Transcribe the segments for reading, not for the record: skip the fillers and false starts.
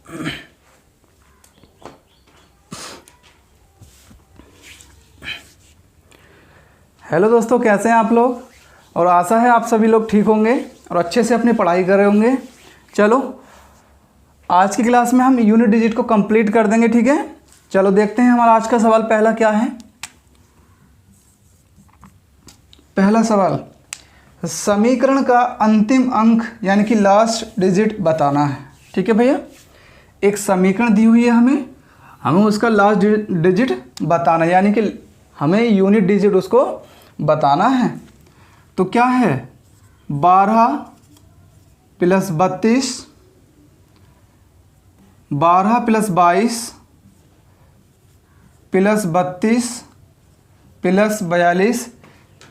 Hello दोस्तों, कैसे हैं आप लोग? और आशा है आप सभी लोग ठीक होंगे और अच्छे से अपनी पढ़ाई कर रहे होंगे। चलो आज की क्लास में हम यूनिट डिजिट को कंप्लीट कर देंगे, ठीक है। चलो देखते हैं हमारा आज का सवाल पहला क्या है। पहला सवाल, समीकरण का अंतिम अंक यानी कि लास्ट डिजिट बताना है, ठीक है भैया। एक समीकरण दी हुई है, हमें उसका लास्ट डिजिट बताना है, यानी कि हमें यूनिट डिजिट उसको बताना है। तो क्या है, 12 + 32, 12 + 22 + 32 + 42,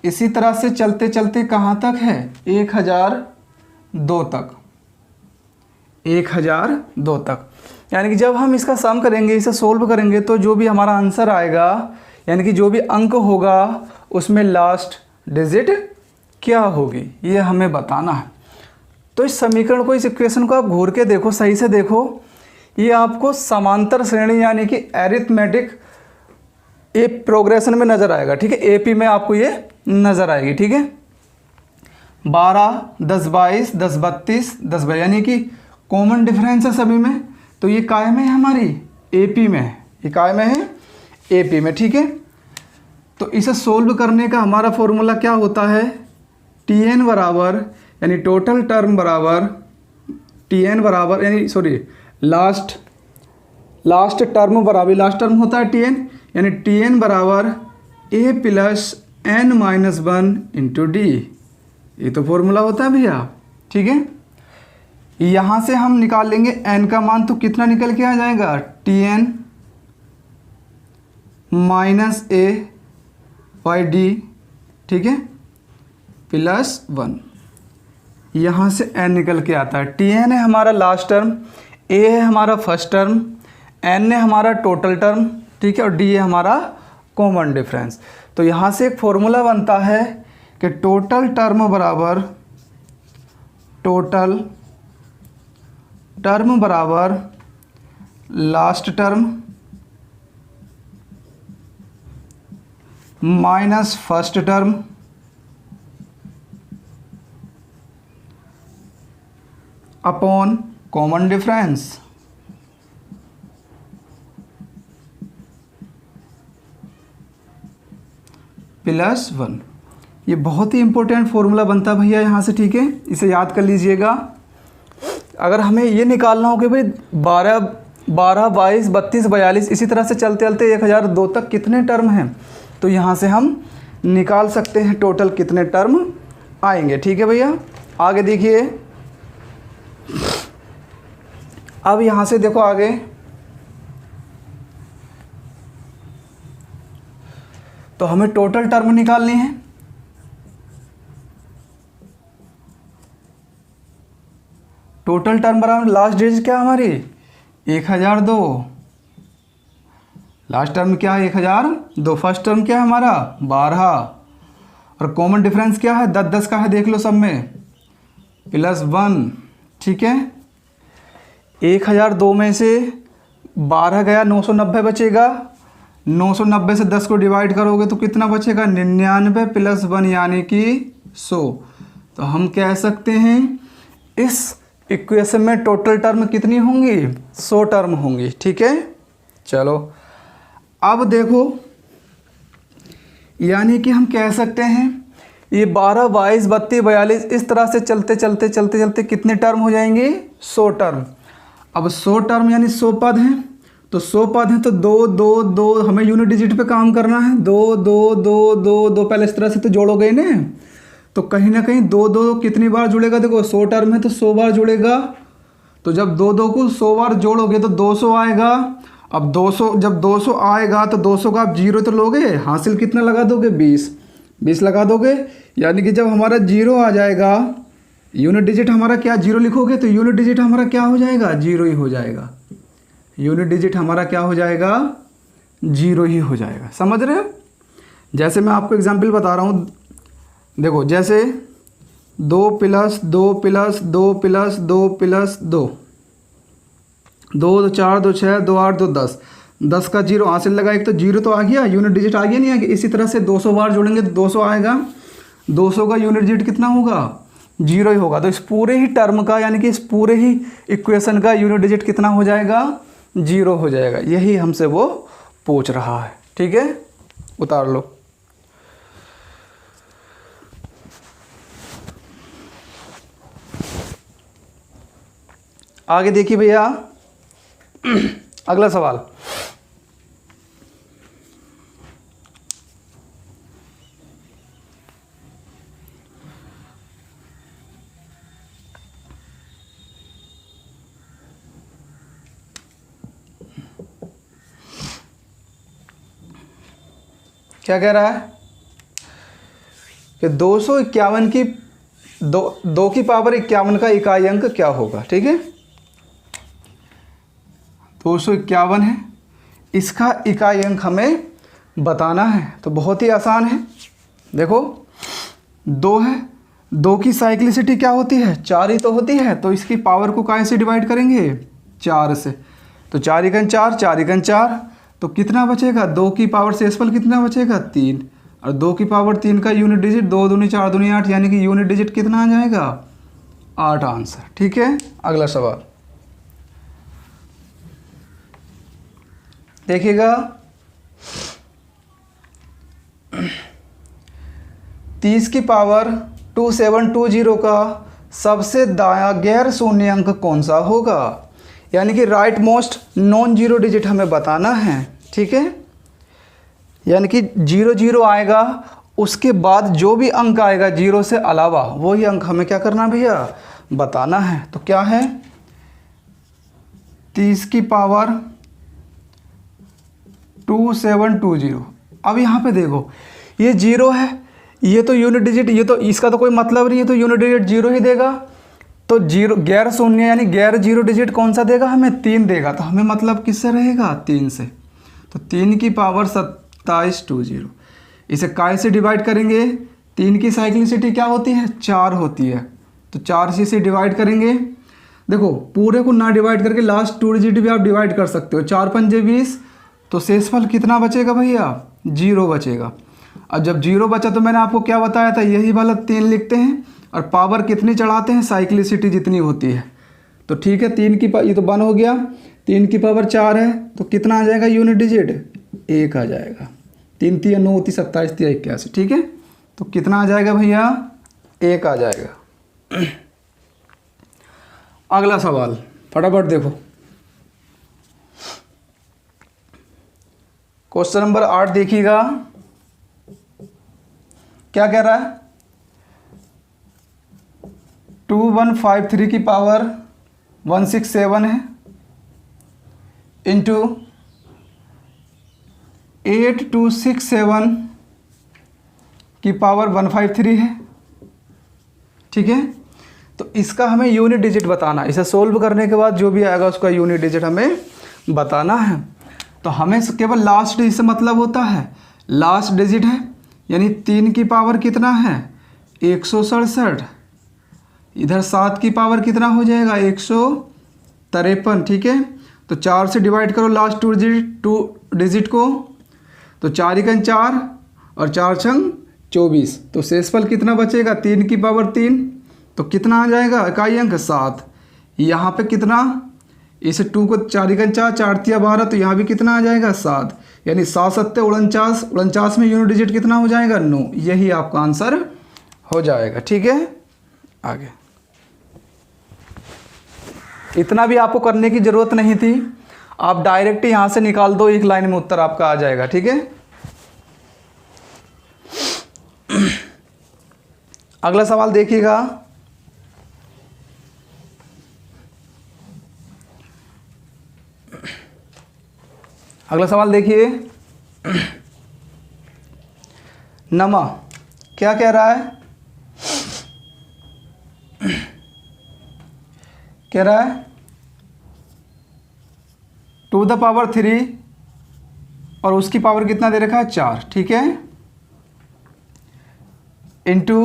इसी तरह से चलते चलते कहाँ तक है, 1002 तक, 1002 तक। यानी कि जब हम इसका सम करेंगे, इसे सोल्व करेंगे, तो जो भी हमारा आंसर आएगा यानी कि जो भी अंक होगा उसमें लास्ट डिजिट क्या होगी, ये हमें बताना है। तो इस समीकरण को, इस इक्वेशन को आप घूर के देखो, सही से देखो। ये आपको समांतर श्रेणी यानी कि एरिथमेटिक ए प्रोग्रेशन में नज़र आएगा, ठीक है। एपी में आपको ये नज़र आएगी, ठीक है। 12, 10, 22, 10, 32, 10, 22, यानी कि कॉमन डिफरेंस है सभी में। तो ये काय में है, हमारी एपी में है, ये काय में है, एपी में, ठीक है। तो इसे सोल्व करने का हमारा फॉर्मूला क्या होता है, Tn बराबर यानी टोटल टर्म बराबर Tn बराबर यानी लास्ट टर्म बराबर, लास्ट टर्म होता है Tn, यानी Tn बराबर a + n-1 × d। ये तो फॉर्मूला होता है भैया, ठीक है। यहाँ से हम निकाल लेंगे n का मान, तो कितना निकल के आ जाएगा, Tn - a/d, ठीक है, +1। यहाँ से n निकल के आता है। Tn है हमारा लास्ट टर्म, a है हमारा फर्स्ट टर्म, n है हमारा टोटल टर्म, ठीक है, और d है हमारा कॉमन डिफरेंस। तो यहाँ से एक फॉर्मूला बनता है कि टोटल टर्म बराबर last term minus first term upon common difference. +1। ये बहुत ही इंपॉर्टेंट फॉर्मूला बनता है भैया यहाँ से, ठीक है, इसे याद कर लीजिएगा। अगर हमें ये निकालना हो कि भाई 12, 22, 32, 42, इसी तरह से चलते चलते 1002 तक कितने टर्म हैं, तो यहाँ से हम निकाल सकते हैं टोटल कितने टर्म आएंगे, ठीक है भैया। आगे देखिए, अब यहाँ से देखो आगे, तो हमें टोटल टर्म निकालनी है। टोटल टर्म बराबर लास्ट डिजिट क्या हमारी, 1002। लास्ट टर्म क्या है, 1002। फर्स्ट टर्म क्या है हमारा, 12, और कॉमन डिफरेंस क्या है, 10 10 का है, देख लो सब में, +1, ठीक है। 1002 में से 12 गया, 990 बचेगा। 990 से 10 को डिवाइड करोगे तो कितना बचेगा, 99 + 1 यानी कि 100। तो हम कह सकते हैं इस इक्वेशन में टोटल टर्म कितनी होंगी, 100 टर्म होंगी, ठीक है। चलो अब देखो, यानी कि हम कह सकते हैं ये 12, 22, 32, 42 इस तरह से चलते चलते कितने टर्म हो जाएंगे, 100 टर्म। अब 100 टर्म यानी 100 पद हैं, तो 100 पद हैं तो 2 2 2 हमें यूनिट डिजिट पे काम करना है। 2 2 2 2 2 पहले इस तरह से तो जोड़ोगे ना, तो कहीं ना कहीं 2 2 कितनी बार जुड़ेगा, देखो 100 टर्म है तो 100 बार जुड़ेगा। तो जब 2 2 को 100 बार जोड़ोगे तो 200 आएगा। अब 200, जब 200 आएगा तो 200 का आप जीरो तो लोगे, हासिल कितना लगा दोगे, 20 लगा दोगे। यानी कि जब हमारा जीरो आ जाएगा, यूनिट डिजिट हमारा क्या, जीरो लिखोगे तो यूनिट डिजिट हमारा क्या हो जाएगा, जीरो ही हो जाएगा। यूनिट डिजिट हमारा क्या हो जाएगा, जीरो ही हो जाएगा। समझ रहे हो? जैसे मैं आपको एग्जांपल बता रहा हूँ, देखो जैसे 2 + 2 + 2 + 2 + 2 2 2 4 2 6 2 8 2 10, 10 का जीरो हासिल लगा, एक तो जीरो तो आ गया, यूनिट डिजिट आ गया नहीं आ गया। इसी तरह से 200 बार जोड़ेंगे तो 200 आएगा, 200 का यूनिट डिजिट कितना होगा, जीरो ही होगा। तो इस पूरे ही टर्म का यानी कि इस पूरे ही इक्वेशन का यूनिट डिजिट कितना हो जाएगा, जीरो हो जाएगा। यही हमसे वो पूछ रहा है, ठीक है, उतार लो। आगे देखिए भैया अगला सवाल, क्या कह रहा है कि 251 की दो की पावर 51 का इकाई अंक क्या होगा, ठीक है। 251 है, इसका इकाई अंक हमें बताना है। तो बहुत ही आसान है, देखो 2 है, 2 की साइक्लिसिटी क्या होती है, 4 ही तो होती है। तो इसकी पावर को काय से डिवाइड करेंगे, 4 से। तो 4 एकन 4, 4 एकन 4, तो कितना बचेगा, 2 की पावर शेषफल कितना बचेगा, 3। और 2 की पावर 3 का यूनिट डिजिट 2 दूनी 4 दूनी 8, यानी कि यूनिट डिजिट कितना आ जाएगा, 8 आंसर, ठीक है। अगला सवाल देखिएगा, 30 की पावर 2720 का सबसे दायां गैर शून्य अंक कौन सा होगा, यानी कि right most non zero digit हमें बताना है, ठीक है। यानी कि 00 आएगा, उसके बाद जो भी अंक आएगा 0 से अलावा वही अंक हमें क्या करना भैया, बताना है। तो क्या है, 30 की पावर 2720। अब यहाँ पे देखो ये 0 है, ये तो यूनिट डिजिट, ये तो इसका तो कोई मतलब नहीं है, तो यूनिट डिजिट 0 ही देगा। तो 0 गैर शून्य यानी गैर जीरो डिजिट कौन सा देगा, हमें 3 देगा। तो हमें मतलब किससे रहेगा, 3 से। तो 3 की पावर 2720, इसे काय से डिवाइड करेंगे, 3 की साइक्लिसिटी क्या होती है, 4 होती है। तो 4 से इसे डिवाइड करेंगे, देखो पूरे को ना डिवाइड करके लास्ट 2 डिजिट भी आप डिवाइड कर सकते हो। 4 पंजे 20, तो शेषफल कितना बचेगा भैया, 0 बचेगा। अब जब 0 बचा तो मैंने आपको क्या बताया था, यही वाला 3 लिखते हैं और पावर कितनी चढ़ाते हैं, साइक्लिसिटी जितनी होती है। तो ठीक है, 3 की ये तो 1 हो गया, 3 की पावर 4 है, तो कितना आ जाएगा यूनिट डिजिट, 1 आ जाएगा। 3 3 9 होती 27 3 81, ठीक है। तो कितना आ जाएगा भैया, 1 आ जाएगा। अगला सवाल फटाफट देखो, क्वेश्चन नंबर 8 देखिएगा, क्या कह रहा है, 2153 की पावर 167 है, इंटू 8267 की पावर 153 है, ठीक है। तो इसका हमें यूनिट डिजिट बताना है। इसे सोल्व करने के बाद जो भी आएगा उसका यूनिट डिजिट हमें बताना है। तो हमें केवल लास्ट डिजिट से मतलब होता है, लास्ट डिजिट है यानी 3 की पावर कितना है, 167, इधर 7 की पावर कितना हो जाएगा, 153, ठीक है। तो 4 से डिवाइड करो लास्ट 2 डिजिट को, तो 4 एकन 4 और 4 छंग 24, तो शेषफल कितना बचेगा, 3 की पावर 3, तो कितना आ जाएगा इकाई अंक 7। यहाँ पे कितना, इस 2 को 4 एकन 4 4 तिया 12, तो यहाँ भी कितना आ जाएगा 7, यानी 7 7 49, 49 में यूनिट डिजिट कितना हो जाएगा, 9। यही आपका आंसर हो जाएगा, ठीक है। आगे इतना भी आपको करने की ज़रूरत नहीं थी, आप डायरेक्ट यहाँ से निकाल दो, एक लाइन में उत्तर आपका आ जाएगा, ठीक है। अगला सवाल देखिएगा, अगला सवाल देखिए, नमा क्या कह रहा है, कह रहा है 2⁻³ और उसकी पावर कितना दे रखा है, 4, ठीक है, इंटू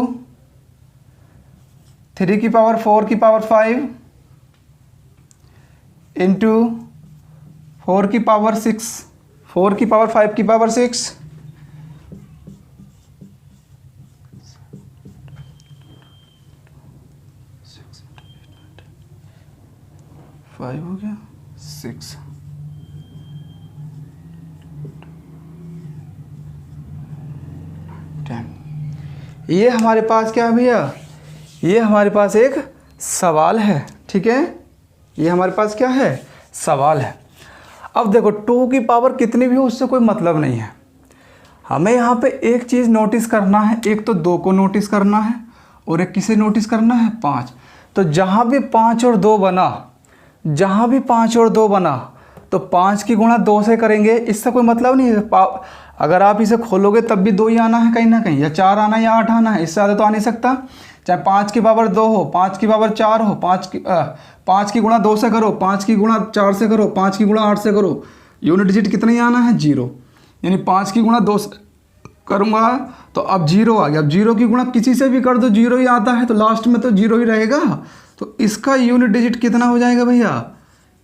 3 की पावर 4 की पावर 5 इंटू 4 की पावर 6, 4 की पावर 5 की पावर 6, 5 हो गया 6, ये हमारे पास क्या है भैया, ये हमारे पास एक सवाल है, ठीक है, ये हमारे पास क्या है, सवाल है। अब देखो 2 की पावर कितनी भी हो उससे कोई मतलब नहीं है, हमें यहाँ पे एक चीज़ नोटिस करना है, एक तो 2 को नोटिस करना है और एक किसे नोटिस करना है, 5। तो जहाँ भी 5 और 2 बना, जहाँ भी 5 और 2 बना तो 5 की गुणा 2 से करेंगे, इससे कोई मतलब नहीं है। अगर आप इसे खोलोगे तब भी 2 ही आना है कहीं ना कहीं, या 4 आना है या 8 आना है, इससे ज़्यादा तो आ नहीं सकता। चाहे 5 की पावर 2 हो, 5 की पावर 4 हो, 5 की गुणा 2 से करो, 5 की गुणा 4 से करो, 5 की गुणा 8 से करो, यूनिट डिजिट कितना ही आना है, 0। यानी 5 की गुणा 2 से करूँगा तो अब 0 आ गया। अब 0 की गुणा किसी से भी कर दो 0 ही आता है, तो लास्ट में तो 0 ही रहेगा। तो इसका यूनिट डिजिट कितना हो जाएगा भैया,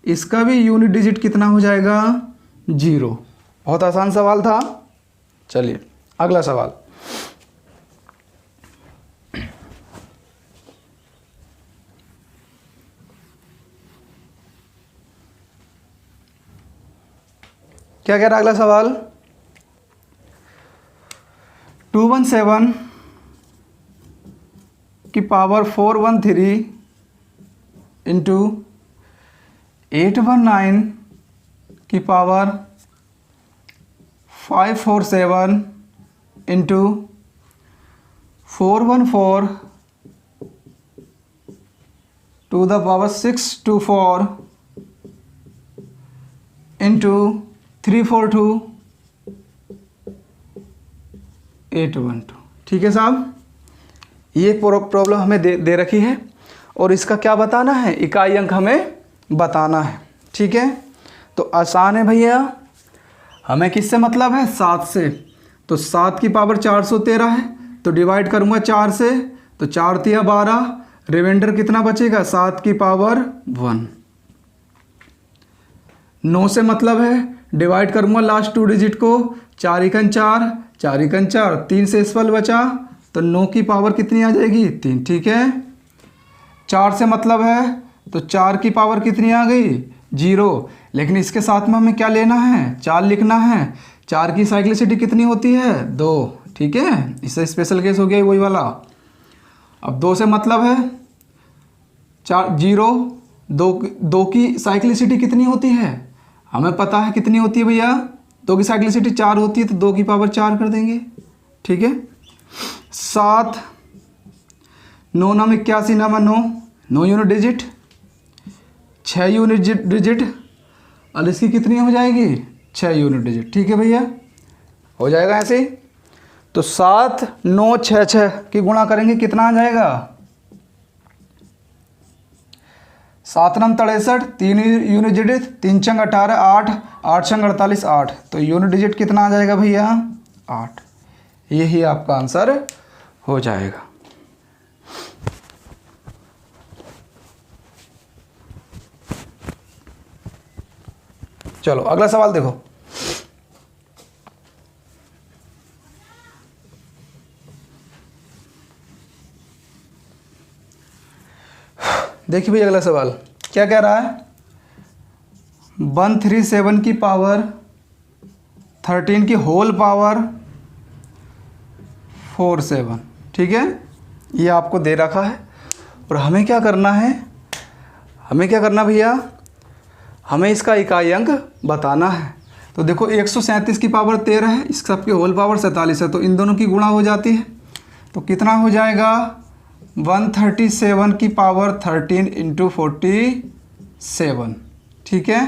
इसका भी यूनिट डिजिट कितना हो जाएगा, 0। बहुत आसान सवाल था। चलिए अगला सवाल, क्या कह रहा है अगला सवाल, 217 की पावर 413 इंटू 819 की power 547 into 414 to the power 624 into 342 812। ठीक है साहब, ये प्रॉब्लम हमें दे रखी है और इसका क्या बताना है, इकाई अंक हमें बताना है। ठीक है, तो आसान है भैया, हमें किससे मतलब है, 7 से। तो 7 की पावर 413 है, तो डिवाइड करूँगा 4 से, तो 4 तिया 12, रिमाइंडर कितना बचेगा, 7 की पावर 1। 9 से मतलब है, डिवाइड करूँगा लास्ट 2 डिजिट को, 4 एकन 4, 4 एकन 4, 3 से स्पेल बचा, तो 9 की पावर कितनी आ जाएगी, 3। ठीक है, 4 से मतलब है, तो 4 की पावर कितनी आ गई, 0। लेकिन इसके साथ में हमें क्या लेना है, 4 लिखना है। 4 की साइक्लिसिटी कितनी होती है, 2। ठीक है, इससे स्पेशल केस हो गया वही वाला। अब 2 से मतलब है, 4 0, 2 की साइक्लिसिटी कितनी होती है, हमें पता है कितनी होती है भैया, 2 की साइक्लिसिटी 4 होती है, तो 2 की पावर 4 कर देंगे। ठीक है, 7 9 9 81 9 9 यूनिट डिजिट, 6 यूनिट डिजिट, और इसकी कितनी हो जाएगी, 6 यूनिट डिजिट। ठीक है भैया, हो जाएगा ऐसे ही। तो 7 9 6 6 की गुणा करेंगे, कितना आ जाएगा, 7 9 63, 3 यूनिट डिजिट, 3 छंग 18, 8 8 छंग 48, 8। तो यूनिट डिजिट कितना आ जाएगा भैया, 8। यही आपका आंसर हो जाएगा। चलो अगला सवाल देखो, देखिए भैया अगला सवाल क्या कह रहा है, 137 की पावर 13 की होल पावर 47। ठीक है, ये आपको दे रखा है और हमें क्या करना है, हमें क्या करना भैया, हमें इसका इकाई अंक बताना है। तो देखो 137 की पावर 13 है, इस सबकी होल पावर 47 है, तो इन दोनों की गुणा हो जाती है, तो कितना हो जाएगा, 137 की पावर 13 इंटू 47। ठीक है,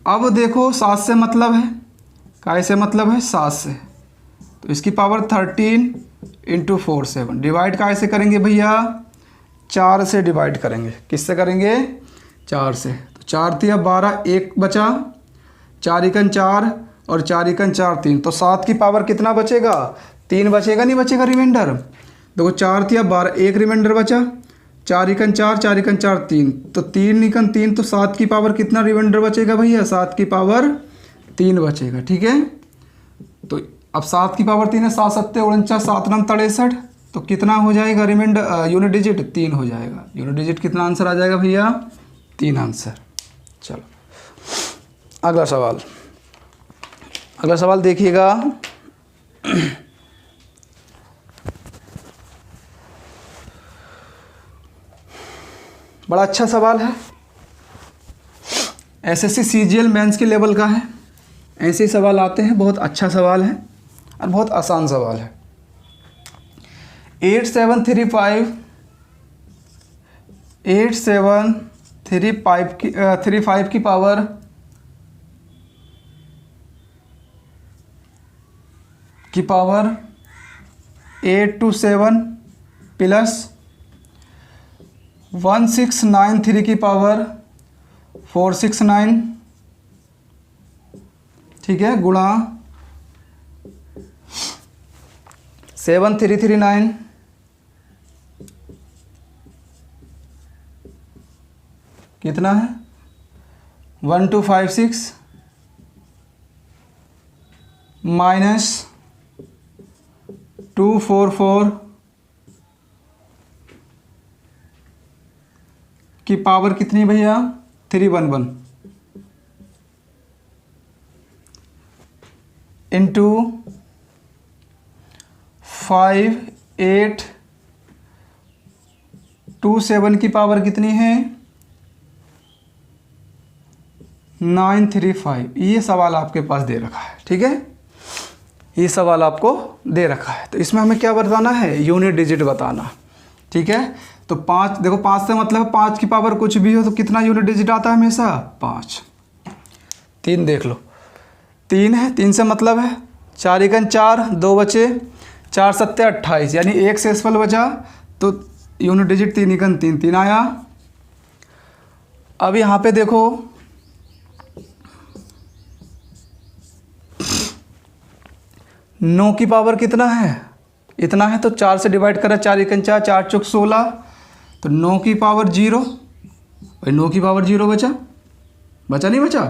अब देखो 7 से मतलब है, काय से मतलब है, 7 से, तो इसकी पावर 13 इंटू 47, डिवाइड काय से करेंगे भैया, 4 से डिवाइड करेंगे। किससे करेंगे, 4 से। तो 4 तिया 12, 1 बचा, 4 एकन 4 और 4 एकन 4 3, तो 7 की पावर कितना बचेगा, 3 बचेगा, नहीं बचेगा रिमाइंडर। देखो 4 तिया 12, 1 रिमाइंडर बचा, 4 एकन 4, 4 एकन 4 3, तो 3 एकन 3, तो 7 की पावर कितना रिमाइंडर बचेगा भैया? 7 की पावर 3 बचेगा। ठीक है, तो अब 7 की पावर 3 है, 7 7 49, 7 9 63, तो कितना हो जाएगा रिमाइंडर यूनिट डिजिट? 3 हो जाएगा। यूनिट डिजिट कितना आंसर आ जाएगा भैया? 3 आंसर। चलो अगला सवाल, अगला सवाल देखिएगा। बड़ा अच्छा सवाल है, एसएससी सीजीएल मेंस के लेवल का है। ऐसे ही सवाल आते हैं, बहुत अच्छा सवाल है और बहुत आसान सवाल है। 8735 की पावर 827 प्लस 1693 की पावर 469, ठीक है, गुणा 7339 कितना है? 1256 माइनस 244 की पावर कितनी भैया? 311 इंटू 5827 की पावर कितनी है? 935। ये सवाल आपके पास दे रखा है। ठीक है, ये सवाल आपको दे रखा है, तो इसमें हमें क्या बताना है? यूनिट डिजिट बताना। ठीक है, तो 5, देखो 5 से मतलब 5 की पावर कुछ भी हो तो कितना यूनिट डिजिट आता है हमेशा? 5। 3 देख लो, 3 है, 3 से मतलब है 4 एकन 4, 2 बचे, 4 7 28, यानी 1 शेषफल बचा, तो यूनिट डिजिट 3 एकन 3, 3 आया। अब यहाँ पे देखो 9 की पावर कितना है? इतना है, तो 4 से डिवाइड करा, 4 एकन 4, 4 चौक 16, तो 9 की पावर 0, भाई 9 की पावर 0 बचा, बचा नहीं बचा?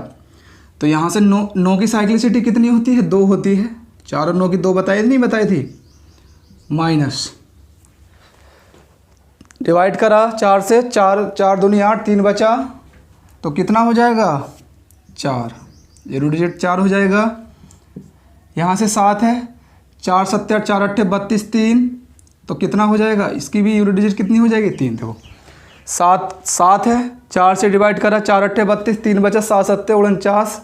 तो यहाँ से 9 की साइक्लिसिटी कितनी होती है? 2 होती है। 4 और 9 की 2 बताई नहीं बताई थी? माइनस डिवाइड करा 4 से, 4 4 दूनी 8, 3 बचा, तो कितना हो जाएगा? 4, यूनिट डिजिट 4 हो जाएगा। यहाँ से 7 है, 4 7 4 8 32, 3, तो कितना हो जाएगा? इसकी भी यूनिट डिजिट कितनी हो जाएगी? 3। देखो 7 है, 4 से डिवाइड करा, 4 8 32, 3 बचा, 7 7 49,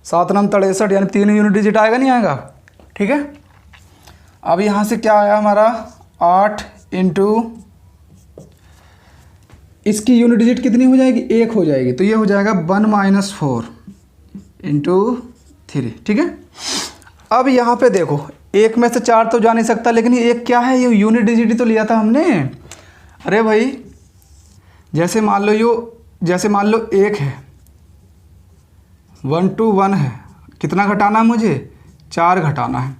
7 9 63, यानी 3 यूनिट डिजिट आएगा नहीं आएगा? ठीक है, अब यहाँ से क्या आया हमारा? 8 इंटू, इसकी यूनिट डिजिट कितनी हो जाएगी? 1 हो जाएगी, तो ये हो जाएगा 1 - 4 इंटू 3। ठीक है, अब यहाँ पे देखो 1 में से 4 तो जा नहीं सकता, लेकिन ये 1 क्या है? ये यूनिट डिजिट ही तो लिया था हमने। अरे भाई जैसे मान लो 1 है, 1 to 1 है, कितना घटाना है मुझे? 4 घटाना है,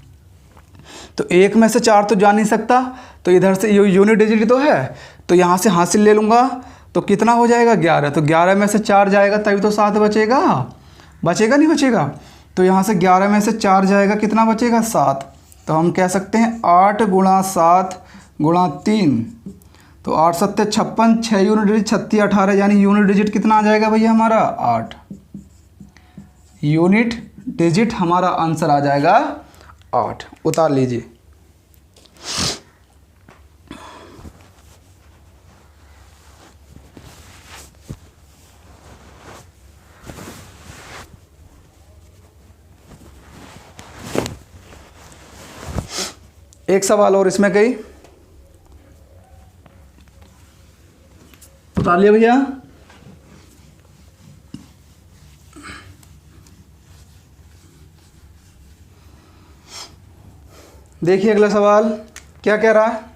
तो 1 में से 4 तो जा नहीं सकता, तो इधर से यूनिट डिजिट तो है, तो यहाँ से हासिल ले लूँगा, तो कितना हो जाएगा? 11। तो 11 में से 4 जाएगा तभी तो 7 बचेगा, बचेगा नहीं बचेगा? तो यहाँ से 11 में से 4 जाएगा, कितना बचेगा? 7। तो हम कह सकते हैं 8 × 7 × 3, तो 8 7 56, 6 यूनिट डिजिट 36 18, यानी यूनिट डिजिट कितना आ जाएगा भैया हमारा? 8 यूनिट डिजिट हमारा आंसर आ जाएगा 8। उतार लीजिए। एक सवाल और इसमें कई उतार लिया भैया। देखिए अगला सवाल क्या कह रहा है?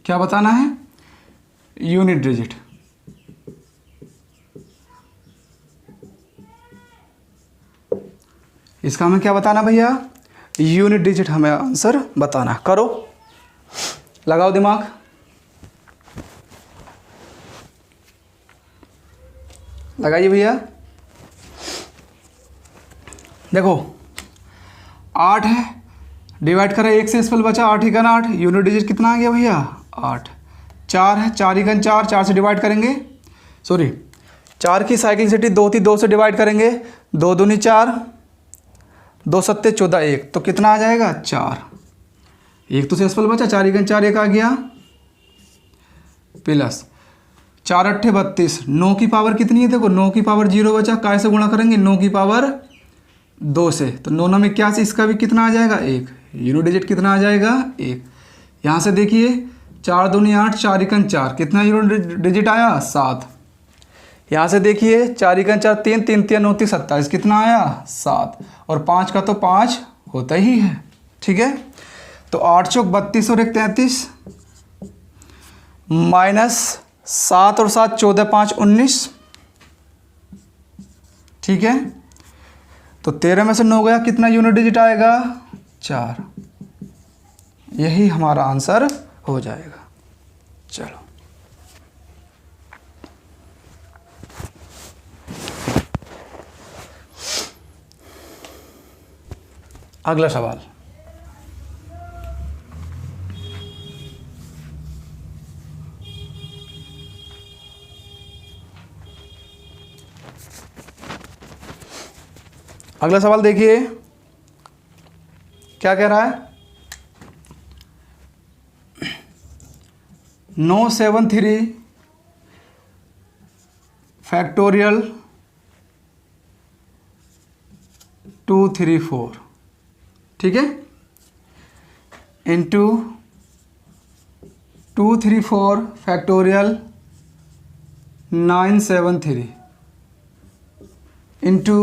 क्या बताना है? Unit digit. इसका हमें क्या बताना भैया? यूनिट डिजिट हमें आंसर बताना। करो, लगाओ दिमाग। लगाइए भैया। देखो 8 है, डिवाइड करें 1 से, स्पेल बचा 8 एकन 8, यूनिट डिजिट कितना आ गया भैया? 8। 4 है, 4 एकन 4, 4 से डिवाइड करेंगे, सॉरी 4 की साइक्लिसिटी 2 थी, 2 से डिवाइड करेंगे, 2 दूनी 4, 2 सत्ते 14, 1, तो कितना आ जाएगा? 4। 1 तो सेसफल बचा, 4 एकन 4, 1 आ गया, प्लस 4 अट्ठे 32, 9 की पावर कितनी है? देखो 9 की पावर 0 बचा, काय से गुणा करेंगे? 9 की पावर 2 से, तो 9 9 में क्या से, इसका भी कितना आ जाएगा? 1। यूनिट डिजिट कितना आ जाएगा? 1। यहाँ से देखिए 4 दूनी 8, 4 एकन 4, कितना यूनिट डिजिट आया? 7। यहाँ से देखिए 4 एकन 4, 3 3 3 9 27, कितना आया? 7। और 5 का तो 5 होता ही है, ठीक है। तो 8 चौक 32 और 1 33, माइनस 7 और 7 14, 5 19, ठीक है। तो 13 में से 9 गया, कितना यूनिट डिजिट आएगा? 4। यही हमारा आंसर हो जाएगा। चलो अगला सवाल। अगला सवाल देखिए क्या कह रहा है? 973 फैक्टोरियल 234, ठीक है, इंटू 234 फैक्टोरियल 973 इंटू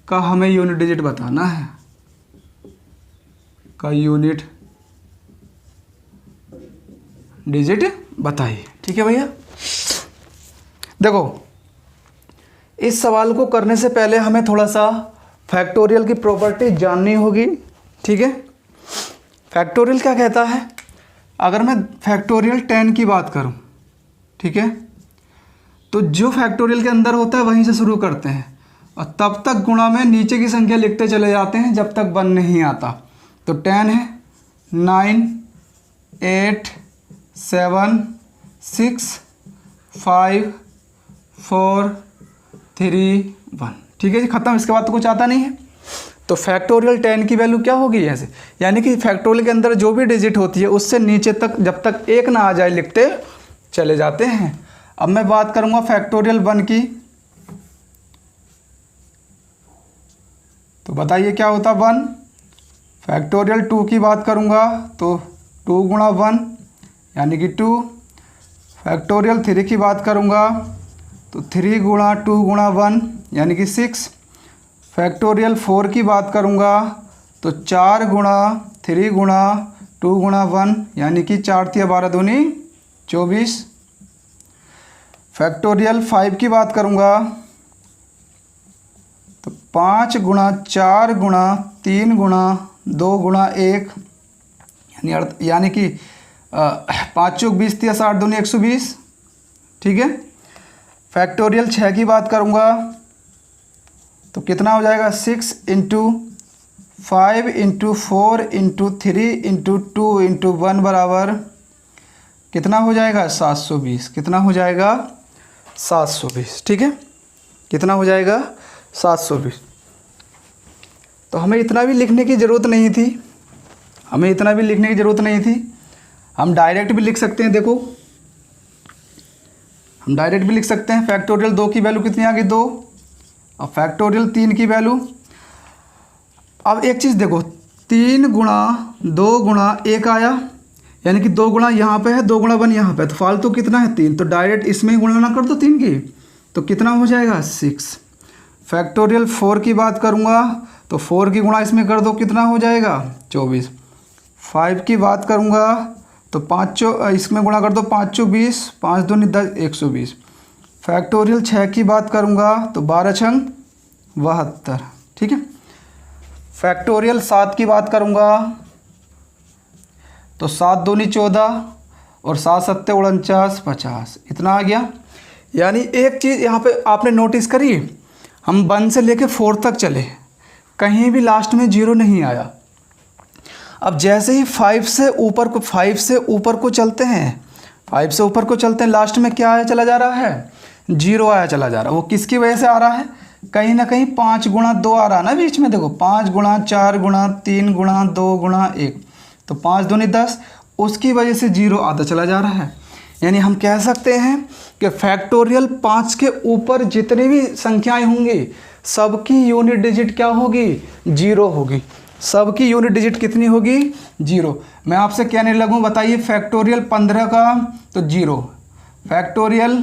का हमें यूनिट डिजिट बताना है, का यूनिट डिजिट बताइए, ठीक है भैया। देखो इस सवाल को करने से पहले हमें थोड़ा सा फैक्टोरियल की प्रॉपर्टी जाननी होगी, ठीक है। फैक्टोरियल क्या कहता है? अगर मैं फैक्टोरियल 10 की बात करूं, ठीक है, तो जो फैक्टोरियल के अंदर होता है वहीं से शुरू करते हैं और तब तक गुणा में नीचे की संख्या लिखते चले जाते हैं जब तक 1 नहीं आता। तो 10 है, 9 8 7 6 5 4 3 1, ठीक है जी, खत्म। इसके बाद तो कुछ आता नहीं है। तो फैक्टोरियल 10 की वैल्यू क्या होगी ऐसे, यानी कि फैक्टोरियल के अंदर जो भी डिजिट होती है उससे नीचे तक जब तक 1 ना आ जाए लिखते चले जाते हैं। अब मैं बात करूंगा फैक्टोरियल 1 की, तो बताइए क्या होता 1। फैक्टोरियल 2 की बात करूंगा तो 2 गुणा 1 यानी कि 2। फैक्टोरियल 3 की बात करूंगा तो 3 गुणा 2 गुणा 1 यानी कि 6। फैक्टोरियल 4 की बात करूंगा तो 4 गुणा 3 गुणा 2 गुणा 1 यानी कि 4 तिया 12 दूनी 24। फैक्टोरियल 5 की बात करूंगा तो 5 गुणा 4 गुणा 3 गुणा 2 गुणा 1 यानी कि 5 चौक 20 तिया 60 दूनी 120, ठीक है। फैक्टोरियल 6 की बात करूंगा तो कितना हो जाएगा 6 into 5 into 4 into 3 into 2 into 1 बराबर कितना हो जाएगा 720। कितना हो जाएगा 720, ठीक है, कितना हो जाएगा 720। तो हमें इतना भी लिखने की ज़रूरत नहीं थी, हमें इतना भी लिखने की ज़रूरत नहीं थी, हम डायरेक्ट भी लिख सकते हैं। देखो हम डायरेक्ट भी लिख सकते हैं। फैक्टोरियल 2 की वैल्यू कितनी आ गई 2, और फैक्टोरियल 3 की वैल्यू। अब एक चीज़ देखो 3 गुणा 2 गुणा 1 आया यानी कि 2 गुणा यहाँ पे है 2 गुणा 1 यहाँ पे, तो फालतू कितना है 3, तो डायरेक्ट इसमें ही गुणा कर दो 3 की, तो कितना हो जाएगा 6। फैक्टोरियल 4 की बात करूँगा तो 4 की गुणा इसमें कर दो, कितना हो जाएगा 24। 5 की बात करूँगा तो 5 इसमें गुणा कर दो, 5 चौक 20, 5 दूनी 10, 120। फैक्टोरियल 6 की बात करूँगा तो 12 छंग 72, ठीक है। फैक्टोरियल 7 की बात करूँगा तो 7 दूनी 14 और 7 सत्ते 49, 50, इतना आ गया। यानी एक चीज़ यहाँ पे आपने नोटिस करी, हम 1 से लेके 4 तक चले, कहीं भी लास्ट में 0 नहीं आया। अब जैसे ही 5 से ऊपर को चलते हैं, 5 से ऊपर को चलते हैं, लास्ट में क्या आया चला जा रहा है, 0 आया चला जा रहा है। वो किसकी वजह से आ रहा है, कहीं ना कहीं 5 गुणा 2 आ रहा है ना बीच में, देखो 5 गुणा 4 गुणा 3 गुणा 2 गुणा 1, तो 5 दूनी 10, उसकी वजह से 0 आता चला जा रहा है। यानी हम कह सकते हैं कि फैक्टोरियल 5 के ऊपर जितनी भी संख्याएं होंगी सबकी यूनिट डिजिट क्या होगी, 0 होगी। सबकी यूनिट डिजिट कितनी होगी, 0। मैं आपसे कहने लगूं, बताइए फैक्टोरियल 15 का तो 0, फैक्टोरियल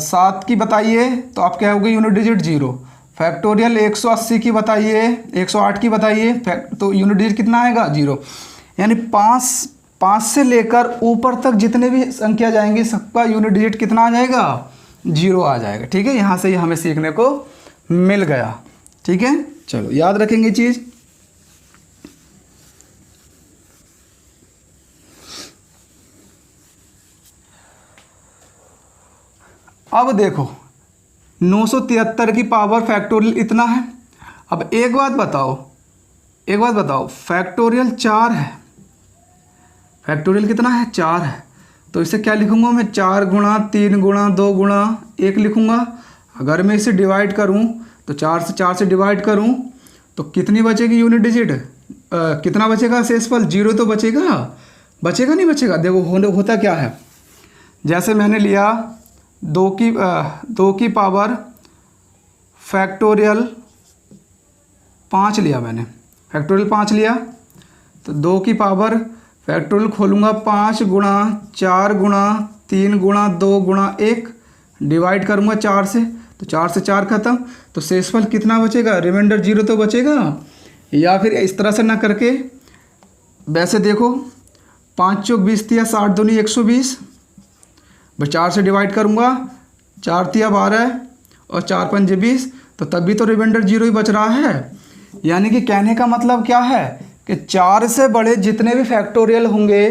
7 की बताइए तो आप क्या होगी यूनिट डिजिट 0, फैक्टोरियल 180 की बताइए, 108 की बताइए तो यूनिट डिजिट कितना आएगा, 0। यानी 5 से लेकर ऊपर तक जितने भी संख्या जाएंगी सबका यूनिट डिजिट कितना आ जाएगा, 0 आ जाएगा, ठीक है। यहाँ से ये हमें सीखने को मिल गया, ठीक है। चलो याद रखेंगे चीज़। अब देखो 973 की पावर फैक्टोरियल इतना है। अब एक बात बताओ, फैक्टोरियल 4 है, फैक्टोरियल कितना है, 4 है, तो इसे क्या लिखूंगा मैं, 4 गुणा 3 गुणा 2 गुणा 1 लिखूंगा। अगर मैं इसे डिवाइड करूं तो 4 से डिवाइड करूं तो कितनी बचेगी यूनिट डिजिट, कितना बचेगा शेषफल, 0 तो बचेगा नहीं बचेगा। देखो होता क्या है, जैसे मैंने लिया 2 की पावर फैक्टोरियल 5 लिया, मैंने फैक्टोरियल 5 लिया, तो 2 की पावर फैक्टोरियल खोलूँगा 5 गुणा 4 गुणा 3 गुणा 2 गुणा 1, डिवाइड करूँगा 4 से, तो 4 से 4 खत्म, तो शेषफल कितना बचेगा, रिमाइंडर 0 तो बचेगा। या फिर इस तरह से ना करके वैसे देखो, 5 चौक 20 तिया 60 दूनी 120, बस 4 से डिवाइड करूँगा, 4 तिया 12 और 4 पंजे 20, तो तब भी तो रिमाइंडर 0 ही बच रहा है। यानी कि कहने का मतलब क्या है कि 4 से बड़े जितने भी फैक्टोरियल होंगे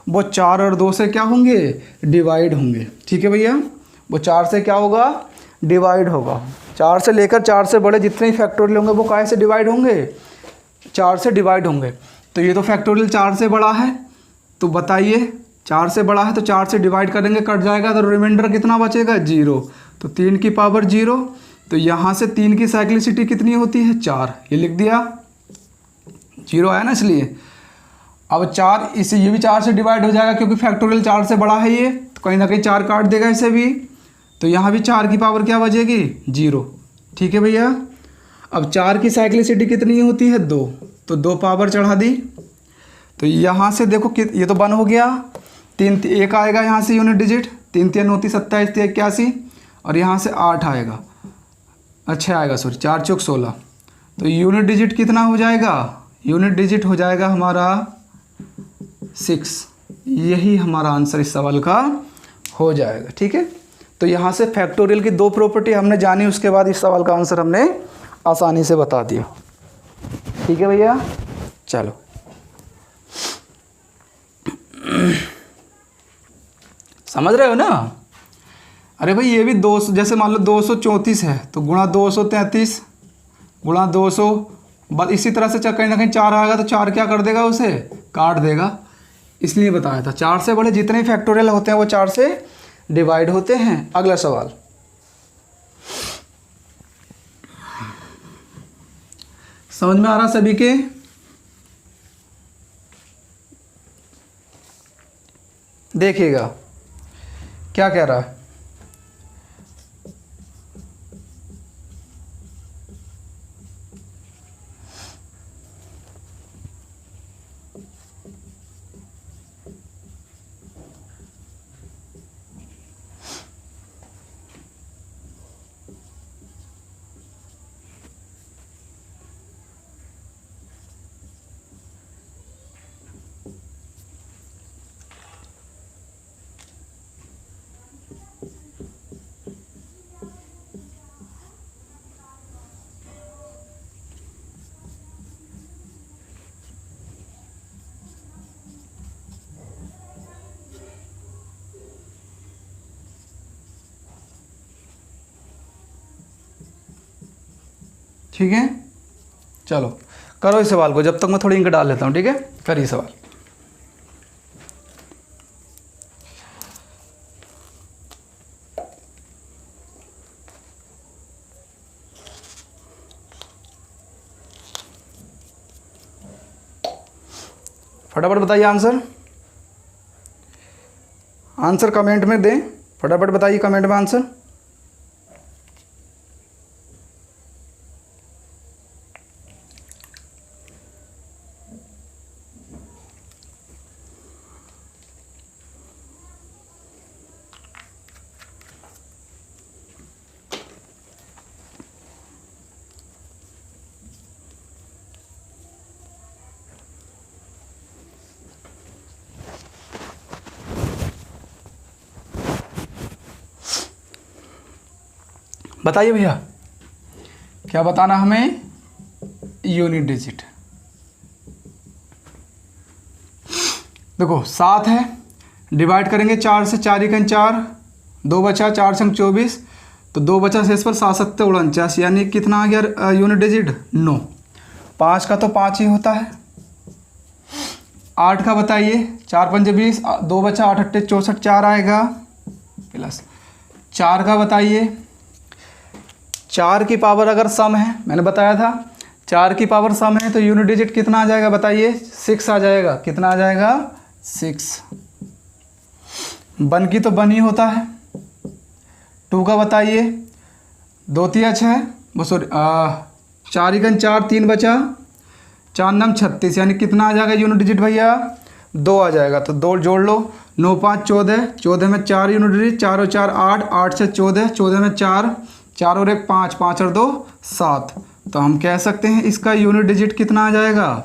वो 4 और 2 से क्या होंगे, डिवाइड होंगे, ठीक है भैया। वो 4 से क्या होगा, डिवाइड होगा। 4 से लेकर 4 से बड़े जितने भी फैक्टोरियल होंगे वो काय से डिवाइड होंगे, 4 से डिवाइड होंगे। तो ये तो फैक्टोरियल 4 से बड़ा है, तो बताइए 4 से बड़ा है तो 4 से डिवाइड करेंगे, कट जाएगा, तो रिमाइंडर कितना बचेगा, 0। तो 3 की पावर 0, तो यहाँ से 3 की साइक्लिसिटी कितनी होती है, 4, ये लिख दिया, 0 आया ना इसलिए। अब 4 इसे ये भी 4 से डिवाइड हो जाएगा क्योंकि फैक्टोरियल 4 से बड़ा है ये, तो कहीं ना कहीं 4 काट देगा इसे भी, तो यहाँ भी 4 की पावर क्या बचेगी, 0, ठीक है भैया। अब 4 की साइक्लिसिटी कितनी होती है, 2, तो 2 पावर चढ़ा दी, तो यहाँ से देखो कि ये तो 1 हो गया, 3 1 आएगा यहाँ से यूनिट डिजिट, 3 3 29 27 81, और यहाँ से 8 आएगा, अच्छा आएगा सॉरी 4 चौक 16, तो यूनिट डिजिट कितना हो जाएगा, यूनिट डिजिट हो जाएगा हमारा 6। यही हमारा आंसर इस सवाल का हो जाएगा, ठीक है। तो यहाँ से फैक्टोरियल की 2 प्रॉपर्टी हमने जानी, उसके बाद इस सवाल का आंसर हमने आसानी से बता दिया, ठीक है भैया। चलो समझ रहे हो ना। अरे भाई ये भी 200, जैसे मान लो 234 है तो गुणा 233 गुणा 200, बस इसी तरह से कहीं ना कहीं 4 आएगा तो 4 क्या कर देगा, उसे काट देगा, इसलिए बताया था। 4 से बड़े जितने फैक्टोरियल होते हैं वो 4 से डिवाइड होते हैं। अगला सवाल, समझ में आ रहा सभी के, देखिएगा क्या कह रहा है। ठीक है, चलो करो इस सवाल को, जब तक मैं थोड़ी इंक डाल लेता हूँ। ठीक है, करिए सवाल। फटाफट बताइए आंसर, आंसर कमेंट में दें, फटाफट बताइए कमेंट में आंसर। बताइए भैया, क्या बताना हमें? Unit digit. देखो 7 है, डिवाइड करेंगे 4 से, 4 एकम 4, 2 बचा, 4 संग 24, तो 2 बचा शेष पर, 7 सत्ते 49, यानी कितना आ गया यूनिट डिजिट? 9। 5 का तो 5 ही होता है। 8 का बताइए, 4 पंजे 20, 2 बचा, 8 अट्ठे 64, 4 आएगा प्लस। 4 का बताइए, 4 की पावर अगर सम है, मैंने बताया था 4 की पावर सम है, तो यूनिट डिजिट कितना आ जाएगा बताइए? 6 आ जाएगा। कितना आ जाएगा? 6। 1 की तो 1 ही होता है। 2 का बताइए, 2 तिया 6, वो सॉरी 4 एकम 4, 3 बचा, 4 नम 36, यानी कितना आ जाएगा यूनिट डिजिट भैया? 2 आ जाएगा। तो 2 जोड़ लो, 9 5 14, 14 में 4 यूनिट डिजिट, 4 और 4 8, 8 से 14, 14 में 4, 4 और 1 5, 5 और 2 7। तो हम कह सकते हैं इसका यूनिट डिजिट कितना आ जाएगा?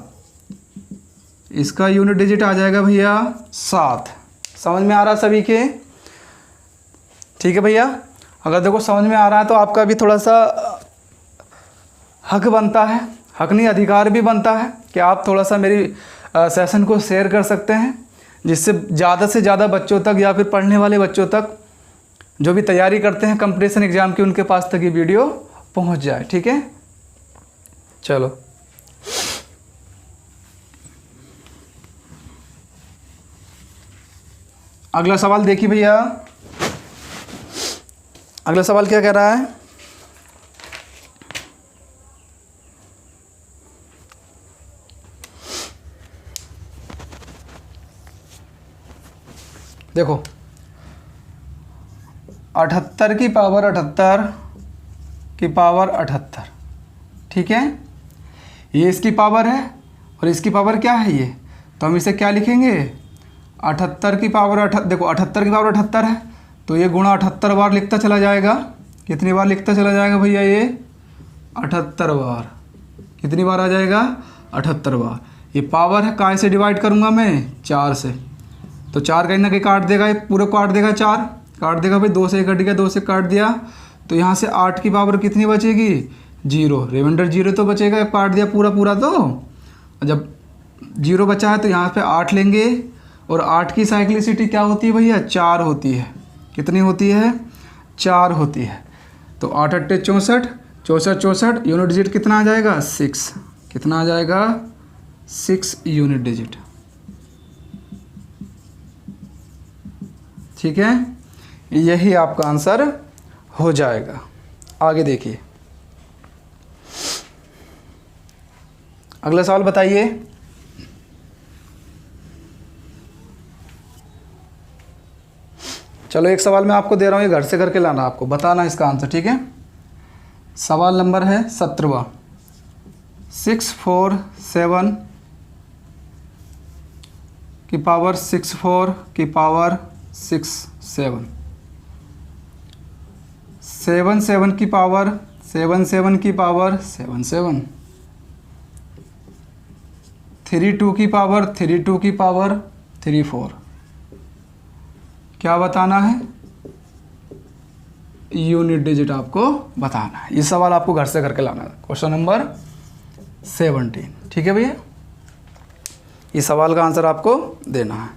इसका यूनिट डिजिट आ जाएगा भैया 7। समझ में आ रहा सभी के? ठीक है भैया, अगर देखो समझ में आ रहा है तो आपका भी थोड़ा सा हक बनता है, हक नहीं अधिकार भी बनता है कि आप थोड़ा सा मेरी सेशन को शेयर कर सकते हैं, जिससे ज़्यादा से ज़्यादा बच्चों तक या फिर पढ़ने वाले बच्चों तक, जो भी तैयारी करते हैं कंपटीशन एग्ज़ाम की, उनके पास तक ये वीडियो पहुंच जाए। ठीक है, चलो अगला सवाल देखिए भैया। अगला सवाल क्या कह रहा है? देखो 78 की पावर 78 की पावर 78, ठीक है, ये इसकी पावर है और इसकी पावर क्या है ये, तो हम इसे क्या लिखेंगे? 78 की पावर 78। देखो 78 की पावर 78 है, तो ये गुणा 78 बार लिखता चला जाएगा। कितनी बार लिखता चला जाएगा भैया? ये 78 बार। कितनी बार आ जाएगा? 78 बार। ये पावर है, काय से डिवाइड करूँगा मैं? 4 से। तो 4 कहीं ना कहीं काट देगा, ये पूरे काट देगा, 4 काट देगा भाई, 2 से कट गया, 2 से काट दिया, तो यहाँ से 8 की पावर कितनी बचेगी? 0। रिमाइंडर 0 तो बचेगा, काट दिया पूरा पूरा, तो जब 0 बचा है तो यहाँ पे 8 लेंगे, और 8 की साइक्लिसिटी क्या होती है भैया? 4 होती है। कितनी होती है? 4 होती है। तो 8 अट्ठे 64, 64 64, यूनिट डिजिट कितना आ जाएगा? 6। कितना आ जाएगा? 6 यूनिट डिजिट। ठीक है, यही आपका आंसर हो जाएगा। आगे देखिए, अगला सवाल बताइए। चलो एक सवाल मैं आपको दे रहा हूँ, ये घर से करके लाना, आपको बताना इसका आंसर। ठीक है, सवाल नंबर है 17वां। 647 की पावर 64 की पावर 67, 77 की पावर 77 की पावर 77, 32 की पावर 32 की पावर 34। क्या बताना है? यूनिट डिजिट आपको बताना है। ये सवाल आपको घर से करके लाना है। Question number 17। ठीक है भैया, इस सवाल का आंसर आपको देना है।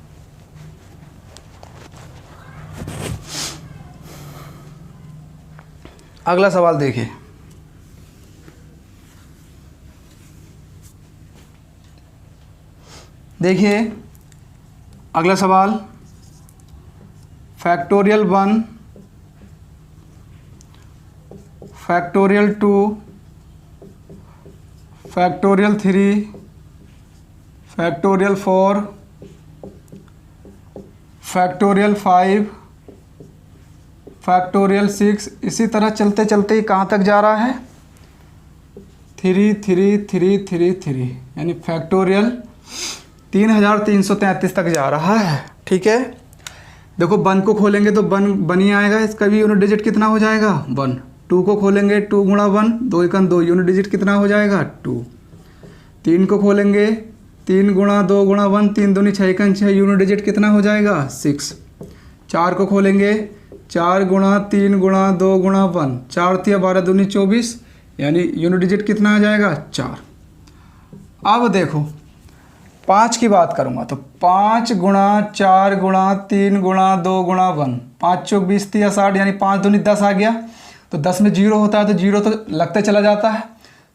अगला सवाल देखिए। देखिए अगला सवाल, factorial 1, factorial 2, factorial 3, factorial 4, factorial 5, factorial 6, इसी तरह चलते चलते ही कहाँ तक जा रहा है, 3 3 3 3 3, यानी फैक्टोरियल 3333 तक जा रहा है। ठीक है, देखो 1 को खोलेंगे तो 1 ही आएगा, इसका भी यूनिट डिजिट कितना हो जाएगा 1। 2 को खोलेंगे 2 गुणा 1, 2 एकम 2, यूनिट डिजिट कितना हो जाएगा 2। 3 को खोलेंगे 3 गुणा 2 गुणा 1, 3 दूनी 6 एकम 6, यूनिट डिजिट कितना हो जाएगा 6। 4 को खोलेंगे 4 गुणा 3 गुणा 2 गुणा 1, 4 तिया 12 दूनी 24, यानी यूनिट डिजिट कितना आ जाएगा 4। अब देखो 5 की बात करूँगा तो 5 गुणा 4 गुणा 3 गुणा 2 गुणा 1, 5 चौक 20 तिया 60, यानी 5 दूनी 10 आ गया। तो 10 में 0 होता है तो 0 तो लगते चला जाता है,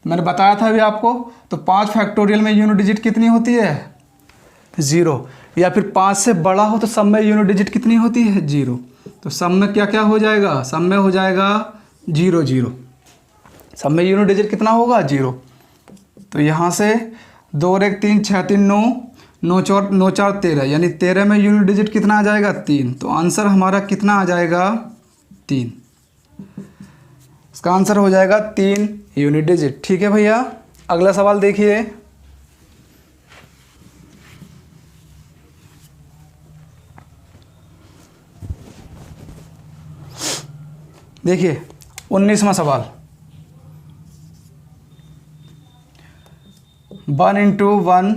मैंने बताया था अभी आपको। तो 5 फैक्टोरियल में यूनिट डिजिट कितनी होती है 0, या फिर 5 से बड़ा हो तो सब में यूनिट डिजिट कितनी होती है 0। तो सब में क्या क्या हो जाएगा, सब में हो जाएगा 0 0, सब में यूनिट डिजिट कितना होगा 0। तो यहाँ से 2 और 1 3 6 3 9, 9 4 13, यानी 13 में यूनिट डिजिट कितना आ जाएगा 3। तो आंसर हमारा कितना आ जाएगा 3, इसका आंसर हो जाएगा 3 यूनिट डिजिट। ठीक है भैया, अगला सवाल देखिए, देखिए 19वां सवाल, 1 इंटू 1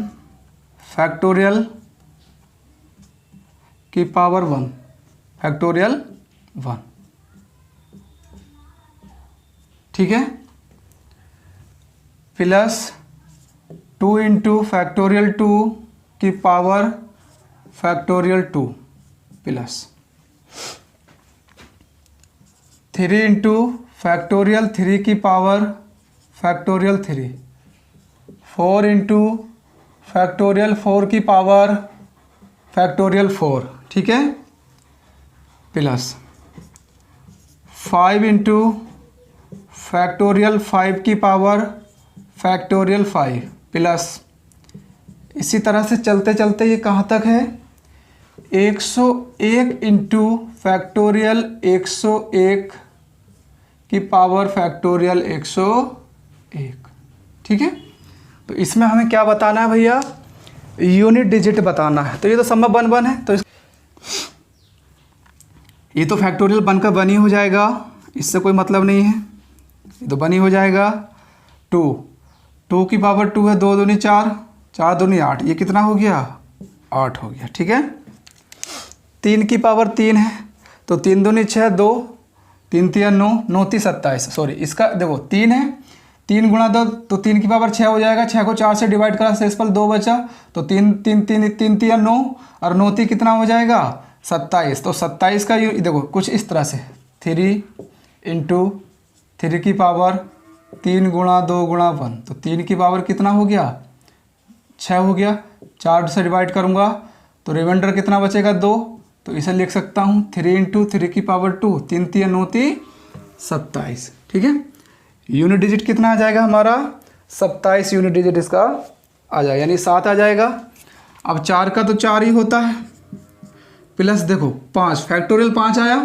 फैक्टोरियल की पावर 1 फैक्टोरियल 1, ठीक है, प्लस 2 इंटू फैक्टोरियल 2 की power factorial 2, plus 3 into factorial 3 की पावर फैक्टोरियल 3, 4 इंटू फैक्टोरियल 4 की पावर फैक्टोरियल 4, ठीक है, प्लस 5 इंटू फैक्टोरियल 5 की पावर फैक्टोरियल 5, प्लस इसी तरह से चलते चलते ये कहाँ तक है 101 इंटू फैक्टोरियल 101 की पावर फैक्टोरियल 101, ठीक है। तो इसमें हमें क्या बताना है भैया, यूनिट डिजिट बताना है। तो ये तो सब में 1 1 है, तो ये तो फैक्टोरियल 1 का 1 ही हो जाएगा, इससे कोई मतलब नहीं है, ये तो 1 ही हो जाएगा। 2 की पावर 2 है, 2 दूनी 4, 4 दूनी 8, ये कितना हो गया 8 हो गया, ठीक है। 3 की पावर 3 है, तो 3 दूनी 6, 2 3 तिया 9, 9 ती 27, सॉरी इसका देखो 3 है, 3 गुणा 2 तो 3 की पावर 6 हो जाएगा, 6 को 4 से डिवाइड करा शेषफल 2 बचा, तो 3 3 3 3 तिया 9 और 9 ती कितना हो जाएगा 27। तो 27 का देखो कुछ इस तरह से 3 इंटू 3 की पावर 3 गुणा 2 गुणा 1, तो 3 की पावर कितना हो गया 6 हो गया, 4 से डिवाइड करूँगा तो रिमाइंडर कितना बचेगा 2, तो इसे लिख सकता हूँ 3 इंटू 3 की पावर 2, 3 तिया 9 ती 27, ठीक है। यूनिट डिजिट कितना आ जाएगा हमारा 27 यूनिट डिजिट इसका आ जाएगा, यानी 7 आ जाएगा। अब 4 का तो 4 ही होता है, प्लस देखो 5 फैक्टोरियल 5 आया,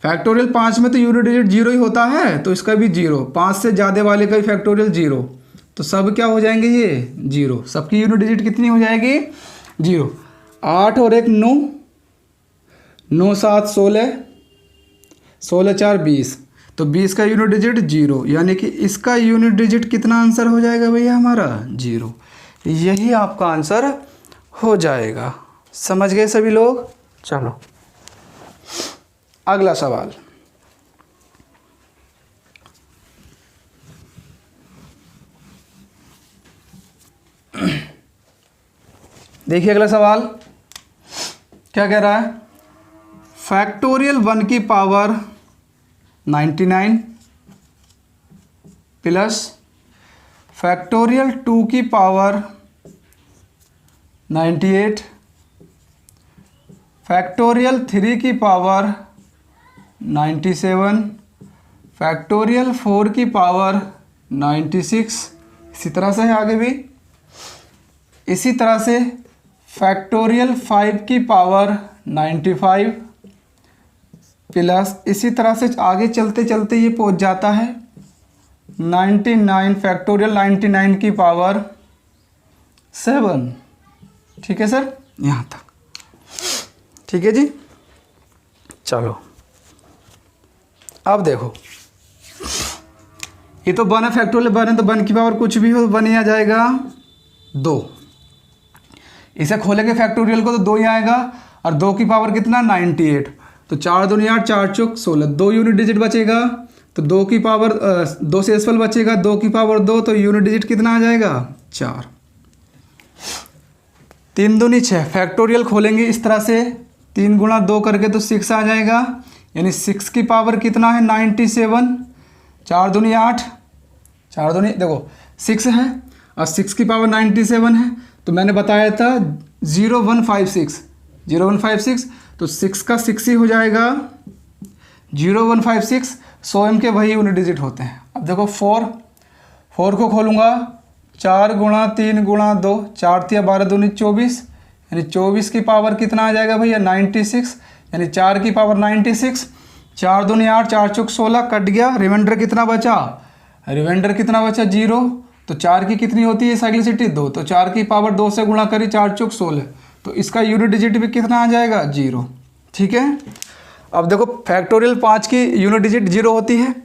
फैक्टोरियल 5 में तो यूनिट डिजिट 0 ही होता है, तो इसका भी 0, 5 से ज़्यादा वाले का भी फैक्टोरियल 0, तो सब क्या हो जाएंगे ये 0, सबकी यूनिट डिजिट कितनी हो जाएगी 0। 8 और 1 9, 9 7 16, 16 4 20, तो 20 का यूनिट डिजिट 0, यानी कि इसका यूनिट डिजिट कितना आंसर हो जाएगा भैया हमारा 0, यही आपका आंसर हो जाएगा। समझ गए सभी लोग। चलो अगला सवाल, देखिए अगला सवाल क्या कह रहा है, फैक्टोरियल 1 की पावर 99 प्लस फैक्टोरियल 2 की पावर 98 फैक्टोरियल 3 की पावर 97 फैक्टोरियल 4 की पावर 96। इसी तरह से है आगे भी। इसी तरह से फैक्टोरियल 5 की पावर 95 प्लस इसी तरह से आगे चलते चलते ये पहुंच जाता है 99 फैक्टोरियल 99 की पावर 7। ठीक है सर, यहाँ तक ठीक है जी। चलो अब देखो, ये तो 1 है, फैक्टोरियल 1 है, तो 1 की पावर कुछ भी हो तो 1 ही आ जाएगा 2। इसे खोलेंगे फैक्टोरियल को तो 2 ही आएगा, और 2 की पावर कितना 98, तो 4 दूनी 8 4 चौक 16, 2 यूनिट डिजिट बचेगा, तो 2 की पावर 2 से एसफल बचेगा, 2 की पावर 2, तो यूनिट डिजिट कितना आ जाएगा 4। 3 दूनी 6 फैक्टोरियल खोलेंगे इस तरह से, 3 गुणा 2 करके तो 6 आ जाएगा, यानी 6 की पावर कितना है 97, 4 दूनी 8 4 दूनी देखो 6 है और 6 की पावर 97 है, तो मैंने बताया था 0156 तो 6 का 6 ही हो जाएगा 0156। 100m के वही यूनिट डिजिट होते हैं। अब देखो 4 को खोलूँगा, 4 गुणा 3 गुणा 2 4 तिया 12 दूनी 24, यानी 24 की पावर कितना आ जाएगा भैया 96, यानी 4 की पावर 96, 4 दूनी 8 4 चौक 16 कट गया, रिमाइंडर कितना बचा 0, तो 4 की कितनी होती है साइक्लिसिटी 2, तो 4 की पावर 2 से गुणा करी 4 चौक 16, तो इसका यूनिट डिजिट भी कितना आ जाएगा 0। ठीक है, अब देखो फैक्टोरियल 5 की यूनिट डिजिट 0 होती है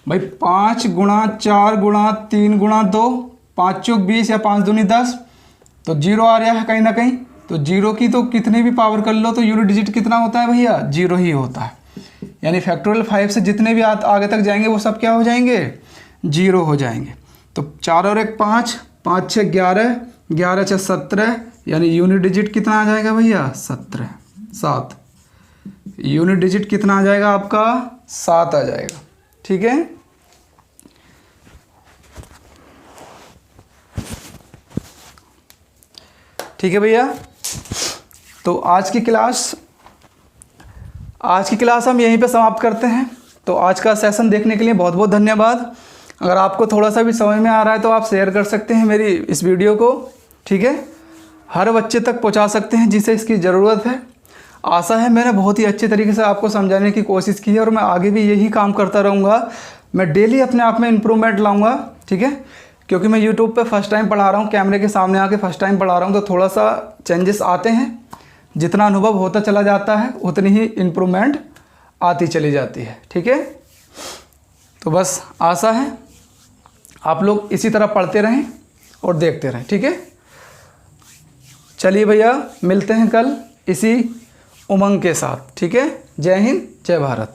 भाई, 5 गुणा 4 गुणा 3 गुणा 2 5 चौक 20 या 5 दूनी 10, तो 0 आ रहा है कहीं ना कहीं, तो 0 की तो कितनी भी पावर कर लो तो यूनिट डिजिट कितना होता है भैया 0 ही होता है, यानी फैक्टोरियल 5 से जितने भी आगे तक जाएंगे वो सब क्या हो जाएंगे 0 हो जाएंगे। तो 4 और 1 5 5 6 11 11 6 17, यानी यूनिट डिजिट कितना आ जाएगा भैया 7 यूनिट डिजिट कितना आ जाएगा आपका 7 आ जाएगा। ठीक है, ठीक है भैया। तो आज की क्लास हम यहीं पे समाप्त करते हैं। तो आज का सेशन देखने के लिए बहुत बहुत धन्यवाद। अगर आपको थोड़ा सा भी समझ में आ रहा है तो आप शेयर कर सकते हैं मेरी इस वीडियो को। ठीक है, हर बच्चे तक पहुंचा सकते हैं जिसे इसकी ज़रूरत है। आशा है मैंने बहुत ही अच्छे तरीके से आपको समझाने की कोशिश की है और मैं आगे भी यही काम करता रहूँगा। मैं डेली अपने आप में इम्प्रूवमेंट लाऊँगा। ठीक है, क्योंकि मैं यूट्यूब पे फर्स्ट टाइम पढ़ा रहा हूँ, कैमरे के सामने आके फर्स्ट टाइम पढ़ा रहा हूँ, तो थोड़ा सा चेंजेस आते हैं। जितना अनुभव होता चला जाता है उतनी ही इम्प्रूवमेंट आती चली जाती है। ठीक है, तो बस आशा है आप लोग इसी तरह पढ़ते रहें और देखते रहें। ठीक है, चलिए भैया मिलते हैं कल इसी उमंग के साथ। ठीक है, जय हिंद जय भारत।